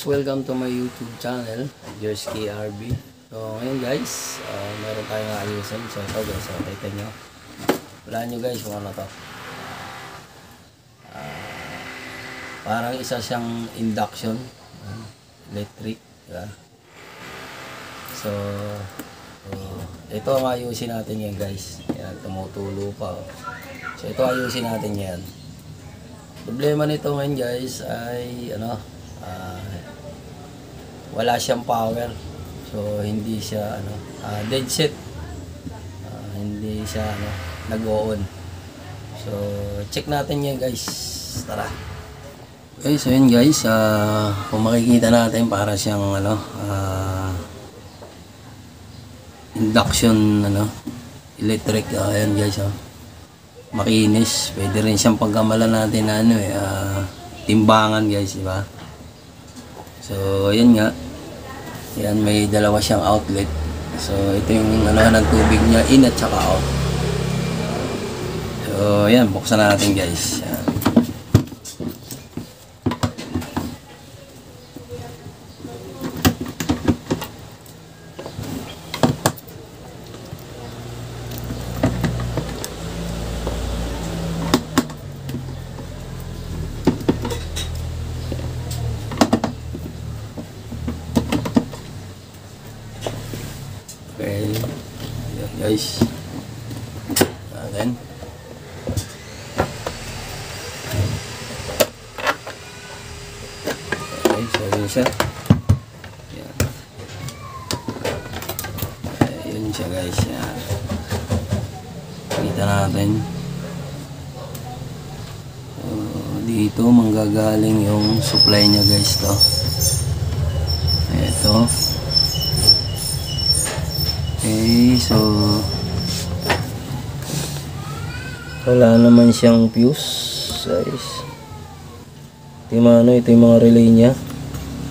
welcome to my YouTube channel, Jersky RB. So ngayon guys, meron tayong ayusin. So ito guys, kita nyo. Wala nyo guys kung ano to. Parang isa siyang induction, electric. Diba? So ito ang ayusin natin yan guys. Yan, tumutulo pa. So ito ayusin natin yan. Problema nito ngayon guys ay wala siyang power. So hindi siya dead set. Hindi siya nag-on. So check natin yan guys. Tara. Okay, so yun guys, kung makikita natin para siyang induction electric. Ayan guys, makinis. Pwede rin siyang pagkamalan natin na timbangan guys, diba? So yan nga, yan, may dalawa siyang outlet. So ito yung ng tubig niya, in at saka out. So yan, buksan natin guys. Yan. Okay, yan guys. Then okay, so yun siya. Yan. Yun siya guys. Yan. Kita natin. Dito manggagaling yung supply niya guys to. Ito. Okay, so wala naman siyang fuse guys. Ito yung mga relay niya.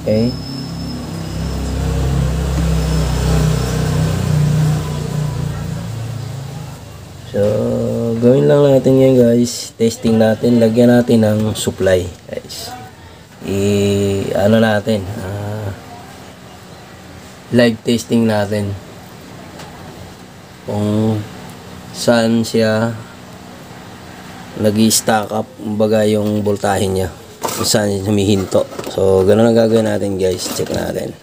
Okay. So gawin lang natin yan guys. Testing natin, lagyan natin ng supply guys. Natin live testing natin kung saan siya nag-stack up, kumbaga yung voltahe niya, kung saan humihinto. So ganoon ang gagawin natin guys. Check natin.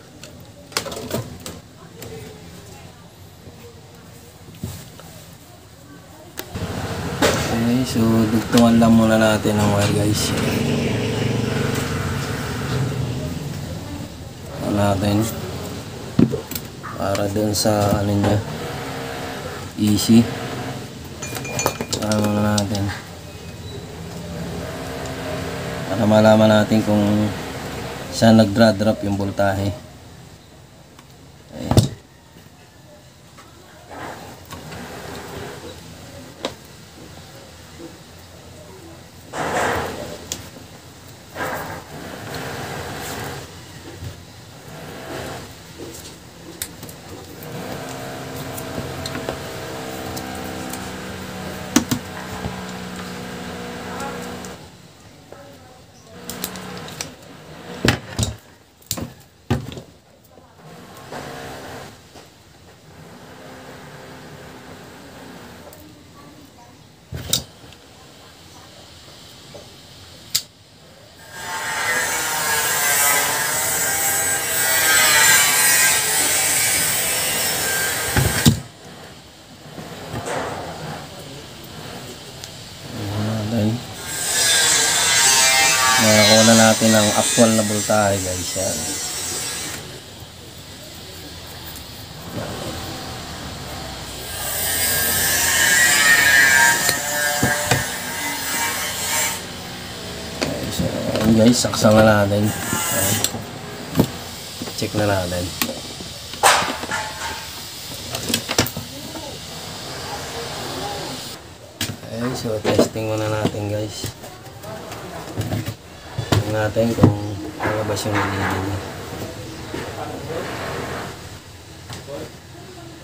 Okay, so dugtungan lang muna natin ang wire guys. Natin para dun sa niya easy. Muna natin para malaman natin kung saan nag-drop yung voltahe. Nakakuha na natin ang actual na voltahe guys. Yan. Okay, so guys, saksan na natin. Yan. Check na natin. Okay, so testing muna natin guys. Natin kung malabas yung nilili niya.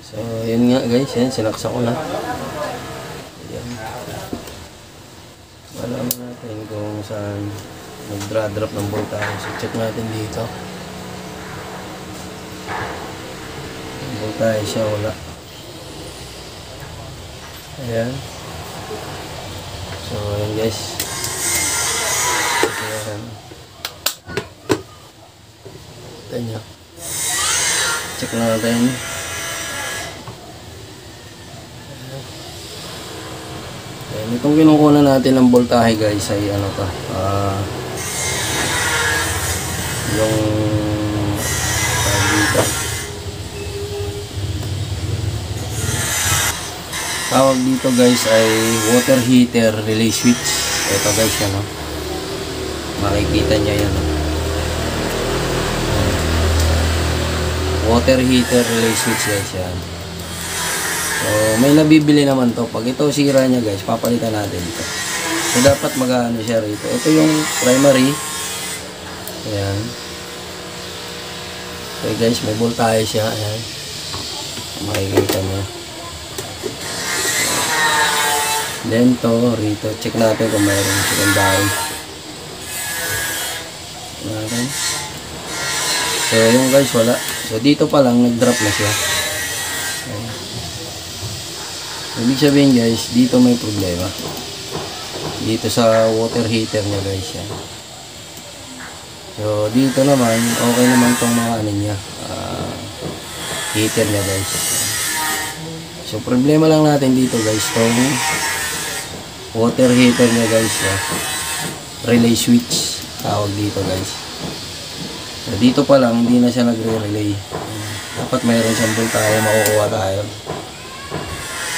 So yun nga guys, yan, sinaksak ko na. Yan. Malaman natin kung saan nag-drop ng voltage. So check natin dito. voltahe siya, wala. Ayan. So, ayan guys. Ayan. Ayan. Check na natin. Ayan. Itong kinukuha natin ng voltahe guys ay ano to. Yung dito. Tawag dito guys ay water heater relay switch. Ito guys yan, no? Makikita nyo yan, no? Water heater relay switch guys yan. So may nabibili naman to. Pag ito sira nya guys, papalitan natin ito. So dapat mag-ano siya rito. Ito yung primary. Ayan. Okay guys, may voltahe siya. Ayan. Makikita nyo. Then to, rito, check natin kung mayroong secondary. Ayan. So yung guys, wala. So dito pa lang, nag-drop na siya. Ayan. Ibig sabihin guys, dito may problema. Dito sa water heater niya guys. Yan. So dito naman, okay naman tong mga ano niya, heater niya guys. So problema lang natin dito guys, tong water heater niya guys, relay switch tawag dito guys. So dito pa lang hindi na siya nagre-relay. Dapat mayroon siyang voltahe, makukuha tayo.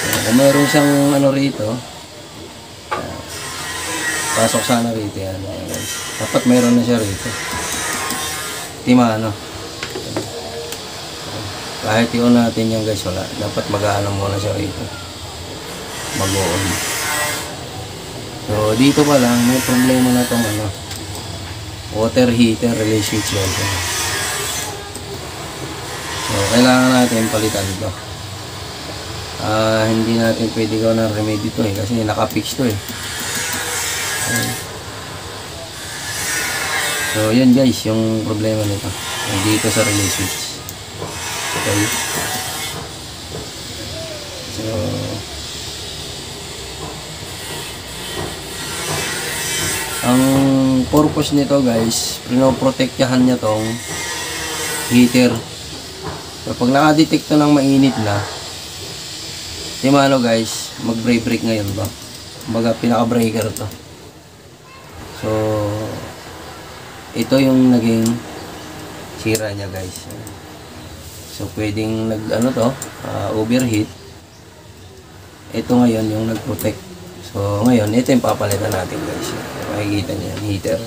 So, kung mayroon siyang ano rito, pasok sana rito yan guys. Dapat mayroon na siya rito. Tima ano. Kahit i-on natin yan guys, wala. Dapat mag-aano muna siya rito. Mag-on. So dito pa lang may problema na tong ano, water heater relay switch guys. So kailangan natin palitan ito. Hindi natin pwede gawin ng remedy to kasi naka-fix to So yan guys yung problema nito. Dito sa relay switch. Okay. So ang purpose nito guys, pinoprotektahan niya tong heater. So pag naka-detect to ng mainit na, ano guys, mag-break ngayon to. Kumbaga pinaka-breaker to. So ito yung naging sira niya guys. So pwedeng nag-ano to, overheat. Ito ngayon yung nag-protect. So ngayon, ito yung papalitan natin guys. Makikita niyo yan, heater.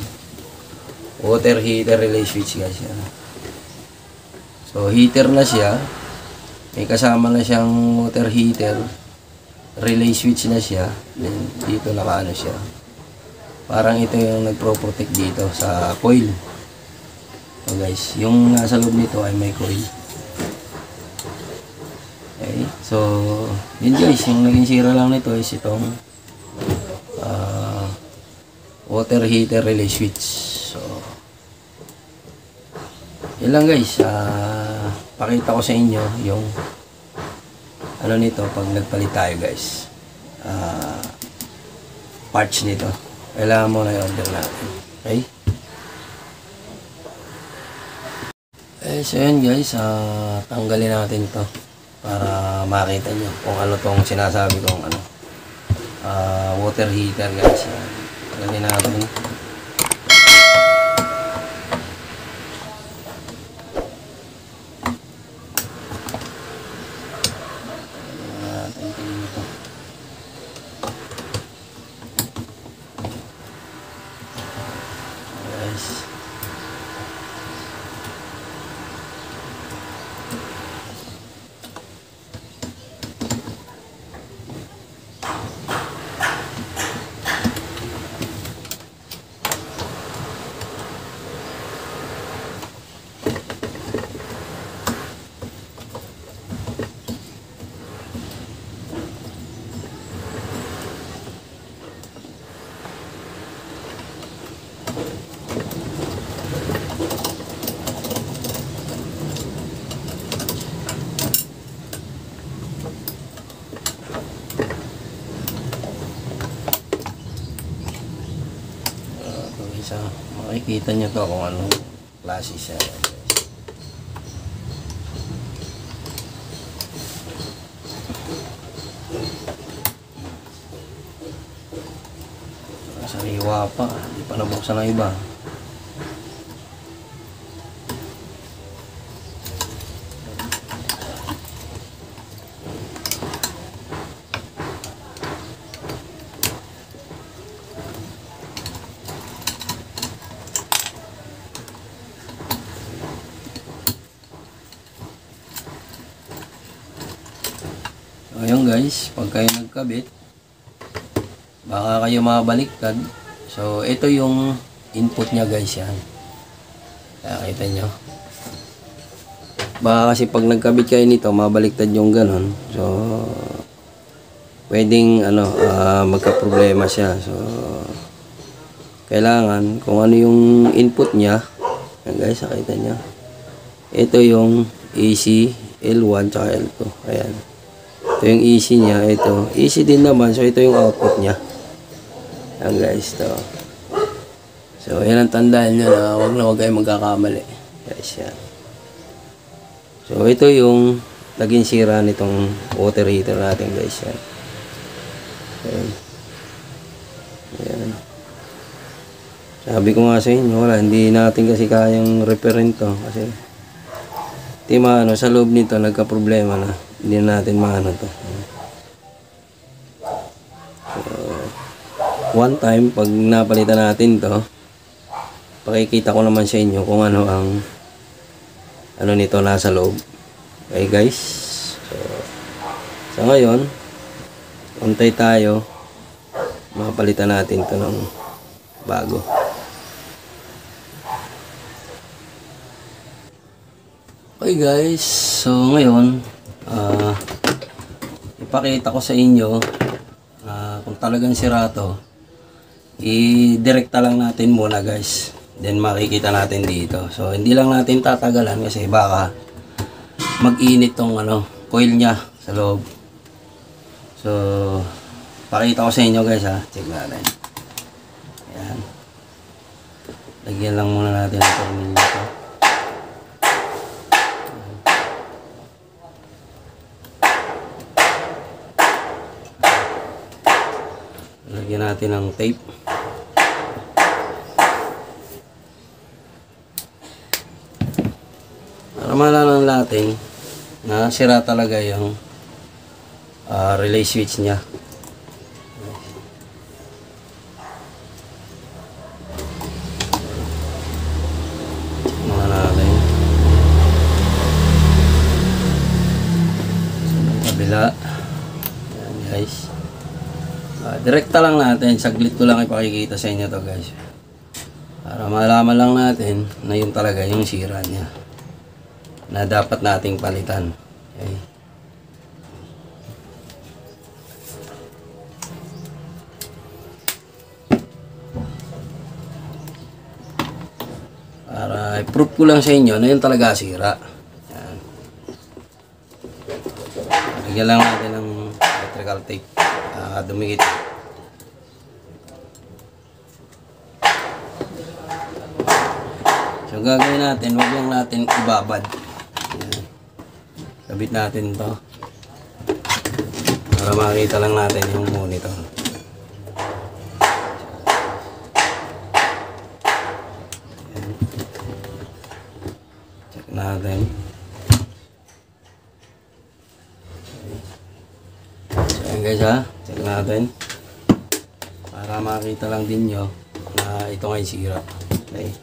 Water heater relay switch guys yan. So heater na siya. May kasama na siyang water heater. Relay switch na siya. Then dito nakaano siya. Parang ito yung nagpro-protect dito sa coil. So guys, yung nasa loob nito ay may coil. Okay, so yun guys, yung naging sira lang nito is itong water heater relay switch. So yun lang guys, pakita ko sa inyo yung ano nito pag nagpalit tayo guys, parts nito. Kailangan mo na i-order natin. Okay? So yun guys, tanggalin natin ito para makita nyo kung ano tong sinasabi kong ano, water heater guys. Tanggalin natin. makikita nyo to kung anong klase siya. Sariwa pa, hindi pa nabuksan ng iba. Ayun guys, pag kayo nagkabit, baka kayo mabaliktad. So ito yung input nya guys, yan. Nakita nyo. Baka kasi pag nagkabit kayo nito, mabaliktad yung ganon. So pwedeng magka-problema siya. So kailangan kung ano yung input nya. Yan guys, nakita nyo. Ito yung AC L1 tsaka L2. Ayan. Ito yung AC niya, ito. AC din naman, so ito yung output niya. Ayan guys, ito. So, yan ang tandaan nyo na huwag kayo magkakamali. Guys, yan. So, ito yung naging sira nitong water heater natin guys, yan. Ayan. Ayan. Sabi ko nga sa inyo, wala, hindi natin kasi kayang repairin to. Kasi, sa loob nito, nagka-problema na. Hindi natin maano to. So, one time, pag napalitan natin to, pakikita ko naman sa inyo kung ano ang nito nasa loob. Okay guys. So ngayon, untay tayo. Mapalitan natin to ng bago. Okay guys. So ngayon, ipakita ko sa inyo kung talagang sira to, i-direkta lang natin muna guys, then makikita natin dito. So hindi lang natin tatagalan kasi baka mag-init tong coil nya sa loob. So pakita ko sa inyo guys, check natin. Ayan, lagyan lang muna natin ang tornilyo ito. Lagyan natin ng tape. Para malaman natin na sira talaga yung relay switch nya. Check muna natin. So, kabila. Ayan guys. Direkta lang natin, saglit ko lang ipakikita sa inyo to guys, para malaman lang natin na yun talaga yung sira niya na dapat nating palitan. Okay. Para i-prove ko lang sa inyo na yun talaga sira. Yan. Lagyan lang natin ng electrical tape. Dumikit. So gagawin natin, wag lang natin ibabad. Ayan. Kabit natin to para makita lang natin yung monitor. Ayan. Check natin. So ayan guys, check natin para makita lang din nyo na ito nga yung sira. Okay.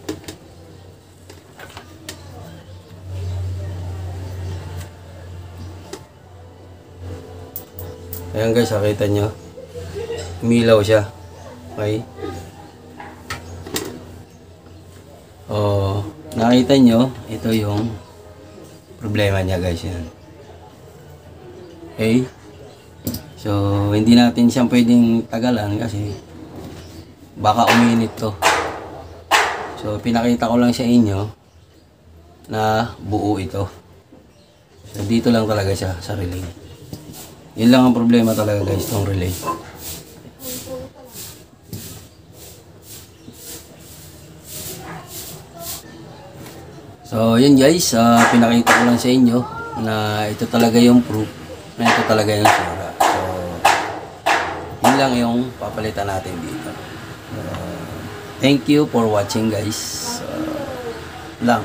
Ayan guys, nakita nyo, umilaw siya. Okay. Nakita nyo, ito yung problema niya guys, yan. Okay. So hindi natin siyang pwedeng tagalan kasi baka uminit to. So pinakita ko lang sa inyo na buo ito. So dito lang talaga siya sa relay. Yun lang ang problema talaga guys, itong relay. So, yun guys, pinakita ko lang sa inyo na ito talaga yung proof na ito talaga yung sira. So, yun lang yung papalitan natin dito. Thank you for watching guys. Lang.